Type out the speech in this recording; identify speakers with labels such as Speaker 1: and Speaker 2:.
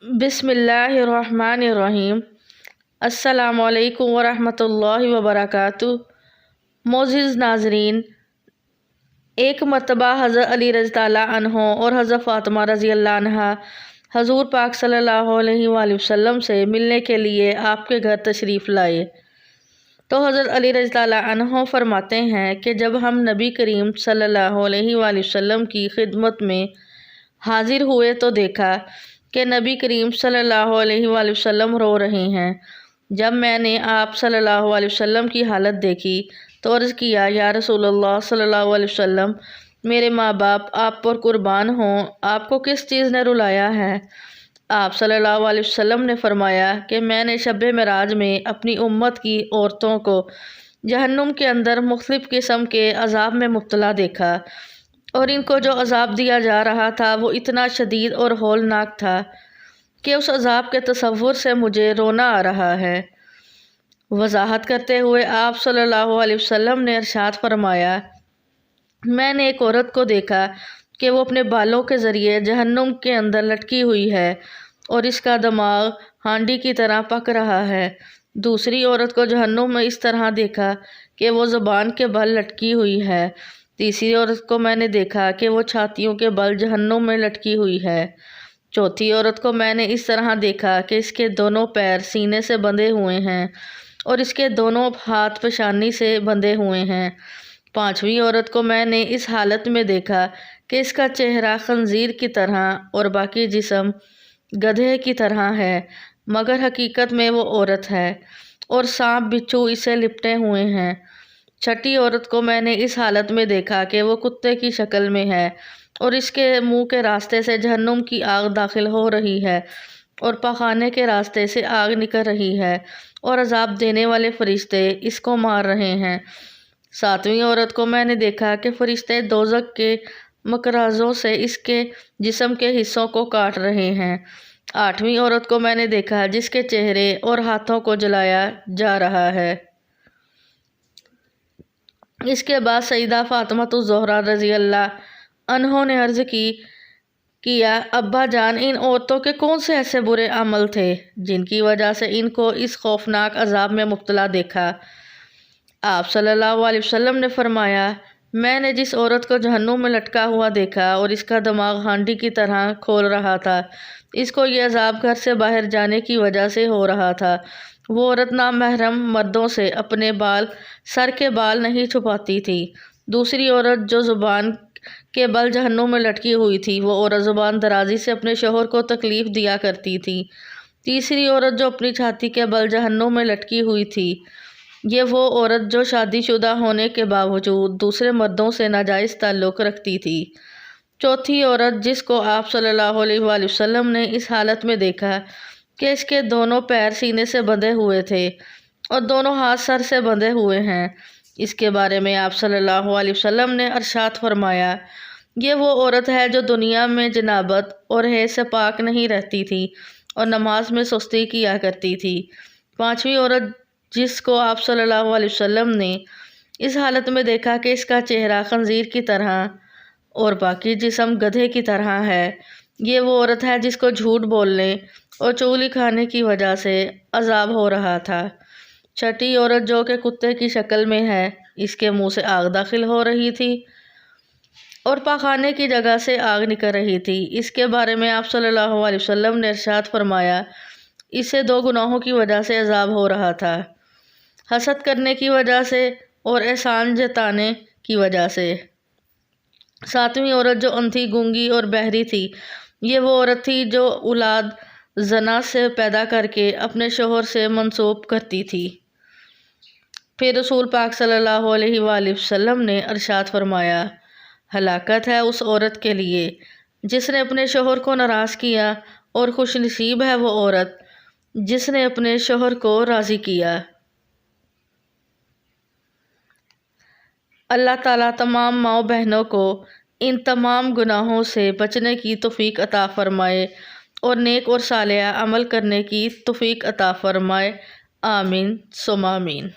Speaker 1: بسم اللہ الرحمن الرحیم۔ السلام علیکم ورحمۃ اللہ وبرکاتہ۔ معزز ناظرین، ایک مرتبہ حضرت علی رضی اللہ عنہ اور حضرت فاطمہ رضی اللہ عنہا حضور پاک صلی اللہ علیہ وآلہ وسلم سے ملنے کے لیے آپ کے گھر تشریف لائے تو حضرت علی رضی اللہ عنہ فرماتے ہیں کہ جب ہم نبی کریم صلی اللہ علیہ وآلہ وسلم کی خدمت میں حاضر ہوئے تو دیکھا کہ نبی کریم صلی اللہ علیہ وآلہ وسلم رو رہے ہیں۔ جب میں نے آپ صلی اللہ علیہ وسلم کی حالت دیکھی تو عرض کیا، یا رسول اللہ صلی اللہ علیہ وسلم، میرے ماں باپ آپ پر قربان ہوں، آپ کو کس چیز نے رلایا ہے؟ آپ صلی اللہ علیہ وسلم نے فرمایا کہ میں نے شب معراج میں اپنی امت کی عورتوں کو جہنم کے اندر مختلف قسم کے عذاب میں مبتلا دیکھا، اور ان کو جو عذاب دیا جا رہا تھا وہ اتنا شدید اور ہولناک تھا کہ اس عذاب کے تصور سے مجھے رونا آ رہا ہے۔ وضاحت کرتے ہوئے آپ صلی اللہ علیہ وسلم نے ارشاد فرمایا، میں نے ایک عورت کو دیکھا کہ وہ اپنے بالوں کے ذریعے جہنم کے اندر لٹکی ہوئی ہے اور اس کا دماغ ہانڈی کی طرح پک رہا ہے۔ دوسری عورت کو جہنم میں اس طرح دیکھا کہ وہ زبان کے بل لٹکی ہوئی ہے۔ تیسری عورت کو میں نے دیکھا کہ وہ چھاتیوں کے بل جہنم میں لٹکی ہوئی ہے۔ چوتھی عورت کو میں نے اس طرح دیکھا کہ اس کے دونوں پیر سینے سے بندھے ہوئے ہیں اور اس کے دونوں ہاتھ پیشانی سے بندھے ہوئے ہیں۔ پانچویں عورت کو میں نے اس حالت میں دیکھا کہ اس کا چہرہ خنزیر کی طرح اور باقی جسم گدھے کی طرح ہے، مگر حقیقت میں وہ عورت ہے اور سانپ بچھو اسے لپٹے ہوئے ہیں۔ چھٹی عورت کو میں نے اس حالت میں دیکھا کہ وہ کتے کی شکل میں ہے اور اس کے منہ کے راستے سے جہنم کی آگ داخل ہو رہی ہے اور پاخانے کے راستے سے آگ نکل رہی ہے اور عذاب دینے والے فرشتے اس کو مار رہے ہیں۔ ساتویں عورت کو میں نے دیکھا کہ فرشتے دوزخ کے مقراظوں سے اس کے جسم کے حصوں کو کاٹ رہے ہیں۔ آٹھویں عورت کو میں نے دیکھا جس کے چہرے اور ہاتھوں کو جلایا جا رہا ہے۔ اس کے بعد سیدہ فاطمہ الزہرا رضی اللہ عنہا نے عرض کیا، ابا جان، ان عورتوں کے کون سے ایسے برے عمل تھے جن کی وجہ سے ان کو اس خوفناک عذاب میں مبتلا دیکھا؟ آپ صلی اللہ علیہ وسلم نے فرمایا، میں نے جس عورت کو جہنم میں لٹکا ہوا دیکھا اور اس کا دماغ ہانڈی کی طرح کھول رہا تھا، اس کو یہ عذاب گھر سے باہر جانے کی وجہ سے ہو رہا تھا۔ وہ عورت نامحرم مردوں سے اپنے سر کے بال نہیں چھپاتی تھی۔ دوسری عورت جو زبان کے بل جہنم میں لٹکی ہوئی تھی، وہ عورت زبان درازی سے اپنے شوہر کو تکلیف دیا کرتی تھی۔ تیسری عورت جو اپنی چھاتی کے بل جہنم میں لٹکی ہوئی تھی، یہ وہ عورت جو شادی شدہ ہونے کے باوجود دوسرے مردوں سے ناجائز تعلق رکھتی تھی۔ چوتھی عورت جس کو آپ صلی اللہ علیہ وآلہ وسلم نے اس حالت میں دیکھا کہ اس کے دونوں پیر سینے سے بندھے ہوئے تھے اور دونوں ہاتھ سر سے بندھے ہوئے ہیں، اس کے بارے میں آپ صلی اللہ علیہ وسلم نے ارشاد فرمایا، یہ وہ عورت ہے جو دنیا میں جنابت اور حیض سے پاک نہیں رہتی تھی اور نماز میں سستی کیا کرتی تھی۔ پانچویں عورت جس کو آپ صلی اللہ علیہ وسلم نے اس حالت میں دیکھا کہ اس کا چہرہ خنزیر کی طرح اور باقی جسم گدھے کی طرح ہے، یہ وہ عورت ہے جس کو جھوٹ بولنے اور چغلی کھانے کی وجہ سے عذاب ہو رہا تھا۔ چھٹی عورت جو کہ کتے کی شکل میں ہے، اس کے منہ سے آگ داخل ہو رہی تھی اور پاخانے کی جگہ سے آگ نکل رہی تھی، اس کے بارے میں آپ صلی اللہ علیہ وسلم نے ارشاد فرمایا، اسے دو گناہوں کی وجہ سے عذاب ہو رہا تھا، حسد کرنے کی وجہ سے اور احسان جتانے کی وجہ سے۔ ساتویں عورت جو اندھی، گونگی اور بہری تھی، یہ وہ عورت تھی جو اولاد زنا سے پیدا کر کے اپنے شوہر سے منسوب کرتی تھی۔ پھر رسول پاک صلی اللہ علیہ وآلہ وسلم نے ارشاد فرمایا، ہلاکت ہے اس عورت کے لیے جس نے اپنے شوہر کو ناراض کیا، اور خوش نصیب ہے وہ عورت جس نے اپنے شوہر کو راضی کیا۔ اللہ تعالیٰ تمام ماؤں بہنوں کو ان تمام گناہوں سے بچنے کی توفیق عطا فرمائے اور نیک اور صالح عمل کرنے کی توفیق عطا فرمائے، آمین ثم آمین۔